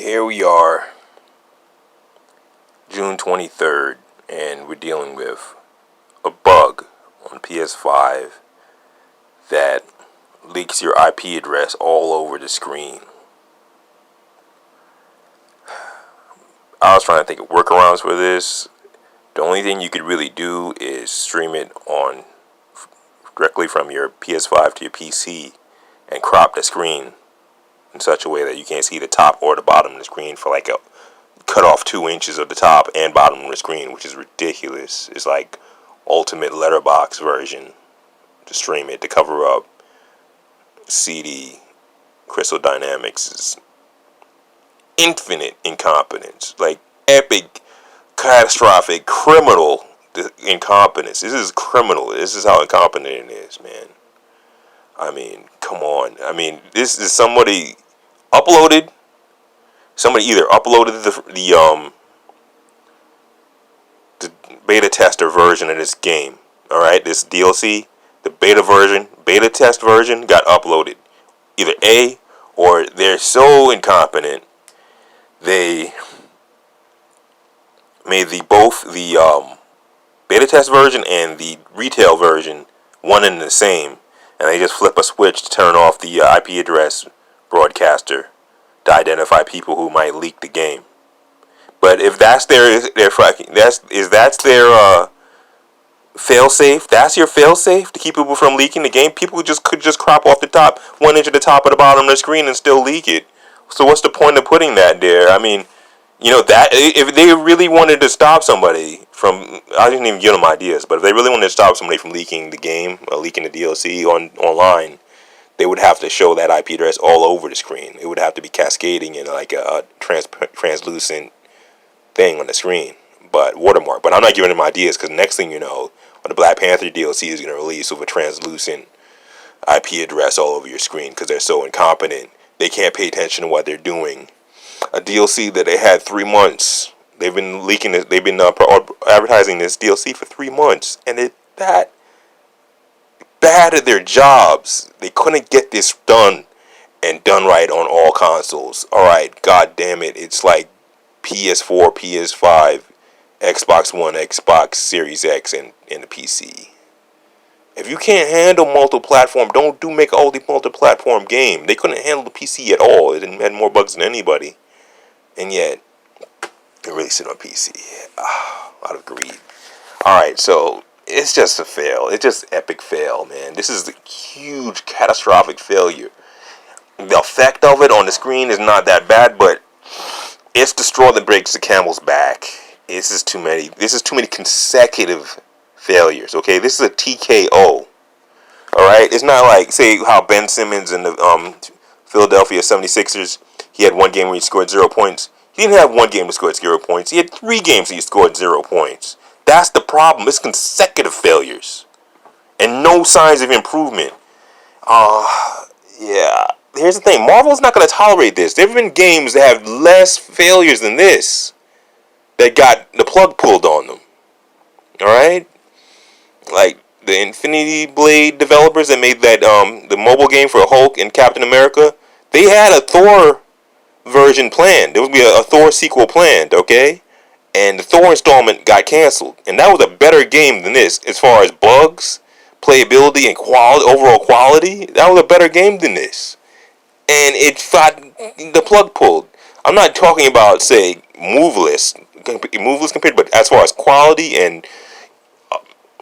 here we are, June 23rd, and we're dealing with a bug on PS5 that leaks your IP address all over the screen. I was trying to think of workarounds for this. The only thing you could really do is stream it on directly from your PS5 to your PC and crop the screen in such a way that you can't see the top or the bottom of the screen for like a cut off 2 inches of the top and bottom of the screen, which is ridiculous. It's like ultimate letterbox version to stream it to cover up CD Crystal Dynamics' infinite incompetence, like epic, catastrophic, criminal incompetence. This is criminal. This is how incompetent it is, man. I mean, come on. I mean, this is somebody uploaded. Somebody either uploaded the beta tester version of this game. All right, this DLC, the beta test version got uploaded. Either A, or they're so incompetent they made both the beta test version and the retail version one and the same, and they just flip a switch to turn off the IP address broadcaster to identify people who might leak the game. But if that's their fail-safe, that's your fail-safe to keep people from leaking the game. People could just crop off the top 1 inch of the top of the bottom of the screen and still leak it. So what's the point of putting that there? I mean, you know, that if they really wanted to stop somebody from, I didn't even give them ideas, but if they really wanted to stop somebody from leaking the game or leaking the DLC online, they would have to show that IP address all over the screen. It would have to be cascading in like a translucent thing on the screen, but watermark. But I'm not giving them ideas because next thing you know, the Black Panther DLC is going to release with a translucent IP address all over your screen because they're so incompetent. They can't pay attention to what they're doing. A DLC that they had 3 months. They've been leaking this. They've been advertising this DLC for 3 months, and it that bad at their jobs. They couldn't get this done and done right on all consoles. All right, god damn it! It's like PS4, PS5, Xbox One, Xbox Series X, and the PC. If you can't handle multi-platform, don't make an multi-platform game. They couldn't handle the PC at all. It had more bugs than anybody, and yet they released it on PC out of greed. All right, so it's just a fail. It's just epic fail, man. This is a huge, catastrophic failure. The effect of it on the screen is not that bad, but it's the straw that breaks the camel's back. This is too many consecutive failures. Okay, this is a TKO. All right, it's not like say how Ben Simmons and the Philadelphia 76ers. He had one game where he scored 0 points. He didn't have one game to score 0 points. He had 3 games he scored 0 points. That's the problem. It's consecutive failures and no signs of improvement. Yeah. Here's the thing. Marvel's not going to tolerate this. There have been games that have less failures than this that got the plug pulled on them. All right. Like the Infinity Blade developers that made that the mobile game for Hulk and Captain America. They had a Thor version planned. There would be a Thor sequel planned. Okay. And the Thor installment got canceled. And that was a better game than this as far as bugs, playability, and quality, overall quality. That was a better game than this. And it got the plug pulled. I'm not talking about, say, moveless compared, but as far as quality and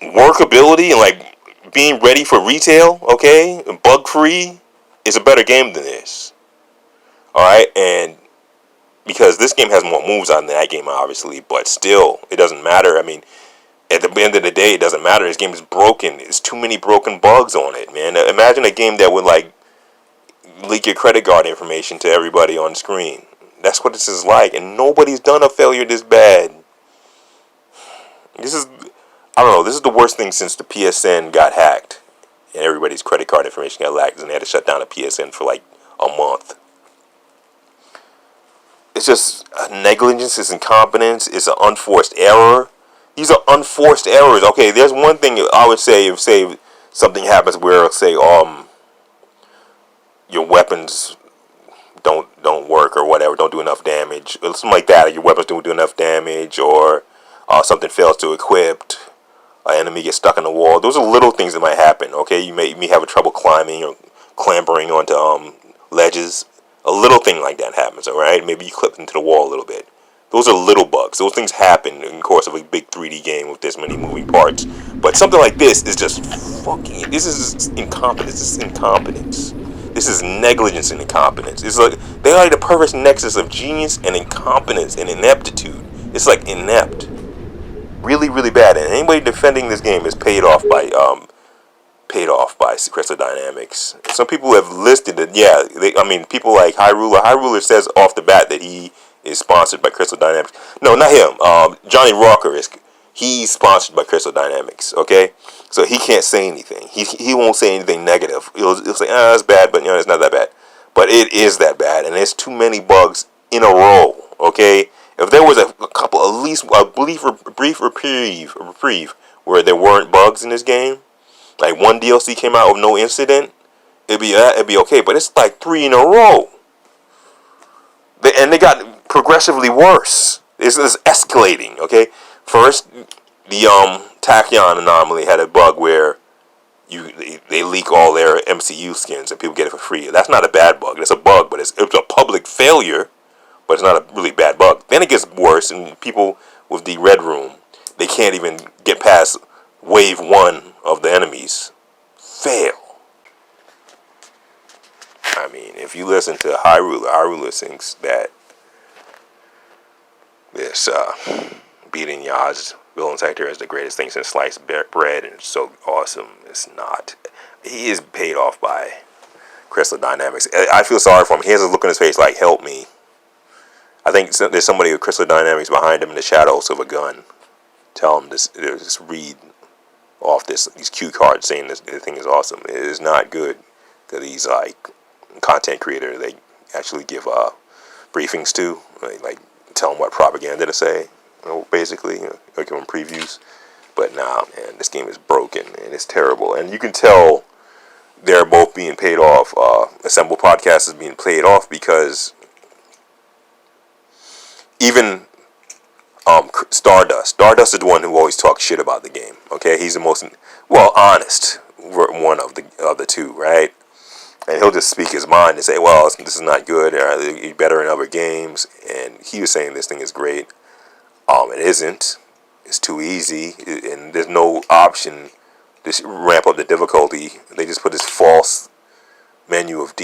workability and like being ready for retail, okay, bug free, is a better game than this. All right, and because this game has more moves on that game, obviously, but still, it doesn't matter. I mean, at the end of the day, it doesn't matter. This game is broken. There's too many broken bugs on it, man. Imagine a game that would like leak your credit card information to everybody on screen. That's what this is like, and nobody's done a failure this bad. This is, I don't know, this is the worst thing since the PSN got hacked and everybody's credit card information got leaked and they had to shut down the PSN for like a month. It's just negligence, it's incompetence, it's an unforced error. These are unforced errors. Okay, there's one thing I would say if, say, something happens where, say, your weapons don't work or whatever, don't do enough damage, or something like that. Your weapons don't do enough damage, or something fails to equip. An enemy gets stuck in the wall. Those are little things that might happen. Okay, you may have trouble climbing or clambering onto ledges. A little thing like that happens. All right, maybe you clip into the wall a little bit. Those are little bugs. Those things happen in the course of a big 3D game with this many moving parts. But something like this is just fucking. This is incompetence. This is incompetence. This is negligence and incompetence. It's like they are like the perfect nexus of genius and incompetence and ineptitude. It's like inept, really, really bad. And anybody defending this game is paid off by Crystal Dynamics. Some people have listed it. Yeah, people like High Ruler. High Ruler says off the bat that he is sponsored by Crystal Dynamics. No, not him. Johnny Rocker is. He's sponsored by Crystal Dynamics. Okay, so he can't say anything. He won't say anything negative. He'll say, it's bad, but it's not that bad. But it is that bad, and there's too many bugs in a row. Okay, if there was a couple, at least a brief reprieve where there weren't bugs in this game, like one DLC came out with no incident, it'd be okay. But it's like 3 in a row, and they got progressively worse. It's escalating. Okay, first the Tachyon anomaly had a bug where they leak all their MCU skins and people get it for free. That's not a bad bug. It's a bug, but it's a public failure. But it's not a really bad bug. Then it gets worse, and people with the Red Room, they can't even get past wave 1 of the enemies. Fail. I mean, if you listen to High Ruler thinks that this beating Yaz villain sector is the greatest thing since sliced bread and it's so awesome. It's not. He is paid off by Crystal Dynamics. I feel sorry for him. He has a look on his face like, help me. I think there's somebody with Crystal Dynamics behind him in the shadows of a gun. Tell him this. Just read off these cue cards saying this thing is awesome. It is not good that these like content creator they actually give briefings to, like tell them what propaganda to say, basically, or give them previews. But nah, man, this game is broken and it's terrible, and you can tell they're both being paid off. Assemble Podcast is being paid off because even Stardust is the one who always talks shit about the game. Okay, he's the most honest one of the two, right? And he'll just speak his mind and say, "Well, this is not good. It's better in other games." And he was saying this thing is great. It isn't. It's too easy, and there's no option to ramp up the difficulty. They just put this false menu of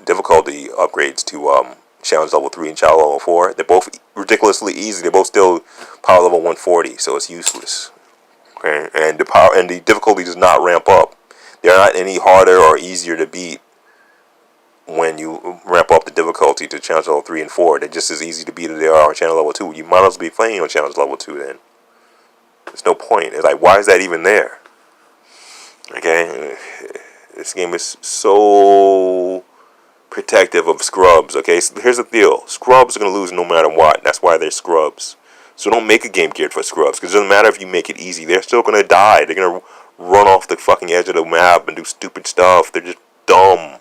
difficulty upgrades to challenge level 3 and challenge level 4. They're both ridiculously easy. They're both still power level 140, so it's useless. Okay, and the difficulty does not ramp up. They're not any harder or easier to beat when you ramp up the difficulty to challenge level 3 and 4. They're just as easy to beat as they are on challenge level 2. You might as well be playing on challenge level 2 then. There's no point. It's like, why is that even there? Okay, this game is so protective of scrubs. Okay, so here's the deal: scrubs are gonna lose no matter what. That's why they're scrubs. So don't make a game geared for scrubs, because it doesn't matter if you make it easy. They're still gonna die. They're gonna run off the fucking edge of the map and do stupid stuff. They're just dumb.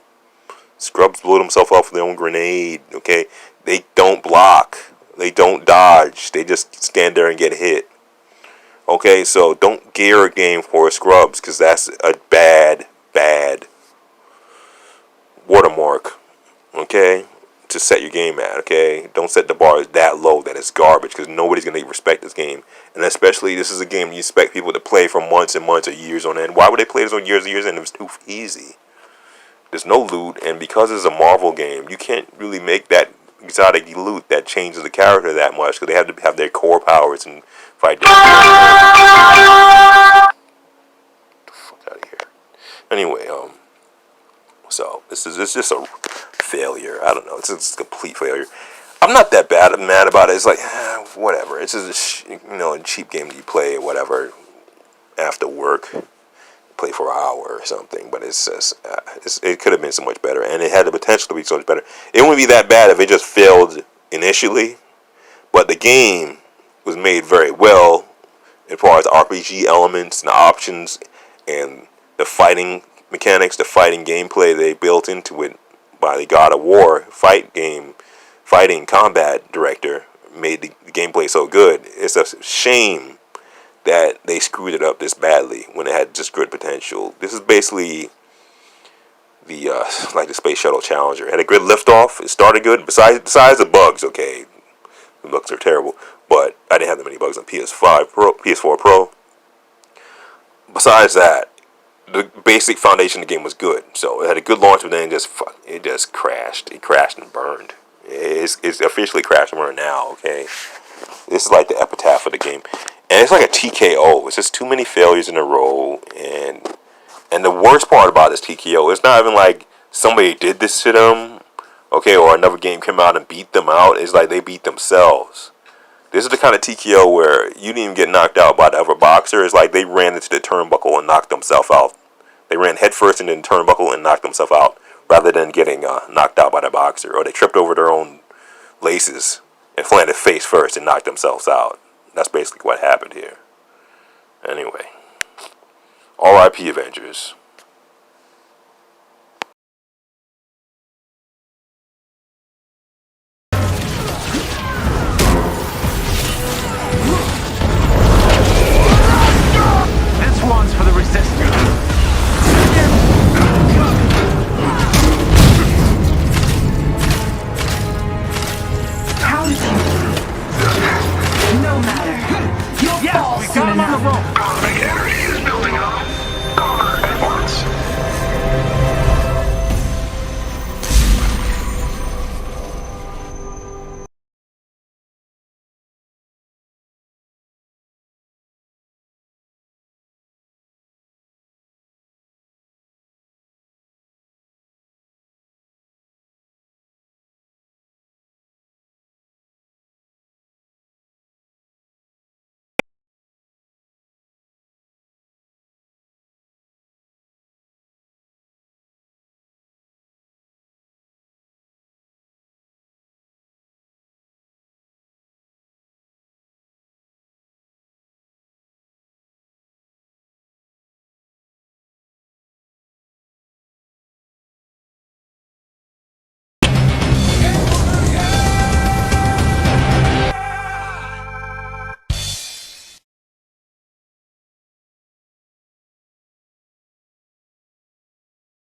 Scrubs blow themselves up with their own grenade. Okay, they don't block. They don't dodge. They just stand there and get hit. Okay, so don't gear a game for scrubs, because that's a bad watermark, okay, to set your game at. Okay, don't set the bar that low that it's garbage, because nobody's gonna respect this game. And especially, this is a game you expect people to play for months and months or years on end. Why would they play this on years and years and it was too easy? There's no loot, and because it's a Marvel game, you can't really make that exotic loot that changes the character that much, because they have to have their core powers and fight their the fuck out of here. Anyway, so it's just a failure. I don't know. It's a complete failure. I'm not that mad about it. It's like, whatever. It's just a cheap game that you play, whatever, after work, play for an hour or something. But it's just, it could have been so much better, and it had the potential to be so much better. It wouldn't be that bad if it just failed initially, but the game was made very well as far as RPG elements and the options and the fighting mechanics, the fighting gameplay they built into it by the God of War fighting combat director made the gameplay so good. It's a shame that they screwed it up this badly when it had just good potential. This is basically the like the Space Shuttle Challenger. It had a good liftoff. It started good. Besides the bugs, okay, the bugs are terrible. But I didn't have that many bugs on PS4 Pro. Besides that, the basic foundation of the game was good. So it had a good launch, but then it just crashed. It crashed and burned. It's officially crashed and burned now. Okay, this is like the epitaph of the game, and it's like a TKO. It's just too many failures in a row, and the worst part about this TKO, it's not even like somebody did this to them, okay, or another game came out and beat them out. It's like they beat themselves. This is the kind of TKO where you didn't even get knocked out by the other boxer. It's like they ran into the turnbuckle and knocked themselves out. They ran headfirst into the turnbuckle and knocked themselves out, rather than getting knocked out by the boxer. Or they tripped over their own laces and landed face first and knocked themselves out. That's basically what happened here. Anyway, R.I.P. Avengers.